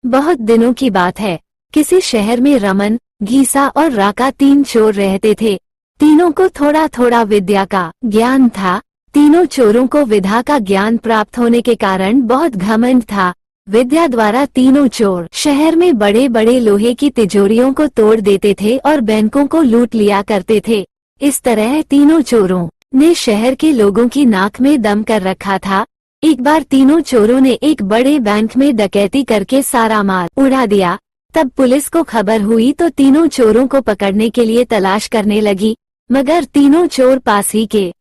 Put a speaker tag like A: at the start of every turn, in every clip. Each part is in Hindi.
A: बहुत दिनों की बात है। किसी शहर में रमन, घीसा और राका 3 चोर रहते थे। तीनों को थोड़ा थोड़ा विद्या का ज्ञान था। तीनों चोरों को विद्या का ज्ञान प्राप्त होने के कारण बहुत घमंड था। विद्या द्वारा तीनों चोर शहर में बड़े बड़े लोहे की तिजोरियों को तोड़ देते थे और बैंकों को लूट लिया करते थे। इस तरह तीनों चोरों ने शहर के लोगों की नाक में दम कर रखा था। एक बार तीनों चोरों ने एक बड़े बैंक में डकैती करके सारा माल उड़ा दिया। तब पुलिस को खबर हुई तो तीनों चोरों को पकड़ने के लिए तलाश करने लगी, मगर तीनों चोर पास ही के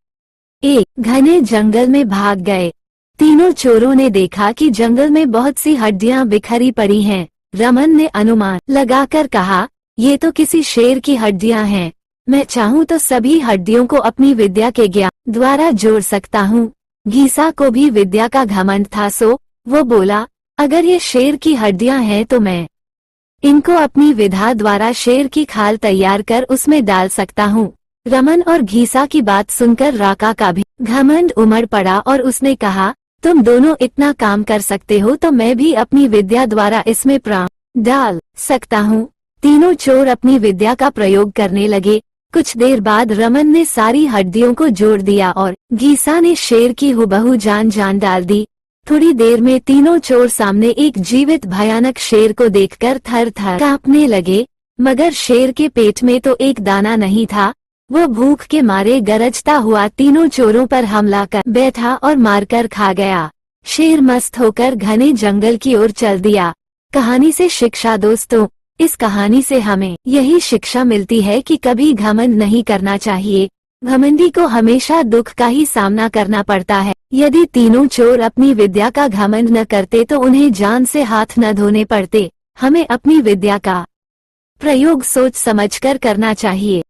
A: एक घने जंगल में भाग गए। तीनों चोरों ने देखा कि जंगल में बहुत सी हड्डियां बिखरी पड़ी हैं। रमन ने अनुमान लगाकर कहा, ये तो किसी शेर की हड्डियां हैं। मैं चाहूँ तो सभी हड्डियों को अपनी विद्या के ज्ञान द्वारा जोड़ सकता हूँ। घीसा को भी विद्या का घमंड था, सो वो बोला, अगर ये शेर की हड्डियां हैं तो मैं इनको अपनी विद्या द्वारा शेर की खाल तैयार कर उसमें डाल सकता हूँ। रमन और घीसा की बात सुनकर राका का भी घमंड उमड़ पड़ा और उसने कहा, तुम दोनों इतना काम कर सकते हो तो मैं भी अपनी विद्या द्वारा इसमें प्राण डाल सकता हूँ। तीनों चोर अपनी विद्या का प्रयोग करने लगे। कुछ देर बाद रमन ने सारी हड्डियों को जोड़ दिया और घीसा ने शेर की हुबहू जान डाल दी। थोड़ी देर में तीनों चोर सामने एक जीवित भयानक शेर को देखकर थर थर कांपने लगे, मगर शेर के पेट में तो एक दाना नहीं था। वो भूख के मारे गरजता हुआ तीनों चोरों पर हमला कर बैठा और मारकर खा गया। शेर मस्त होकर घने जंगल की ओर चल दिया। कहानी से शिक्षा दोस्तों, इस कहानी से हमें यही शिक्षा मिलती है कि कभी घमंड नहीं करना चाहिए। घमंडी को हमेशा दुख का ही सामना करना पड़ता है। यदि तीनों चोर अपनी विद्या का घमंड न करते तो उन्हें जान से हाथ न धोने पड़ते। हमें अपनी विद्या का प्रयोग सोच समझकर करना चाहिए।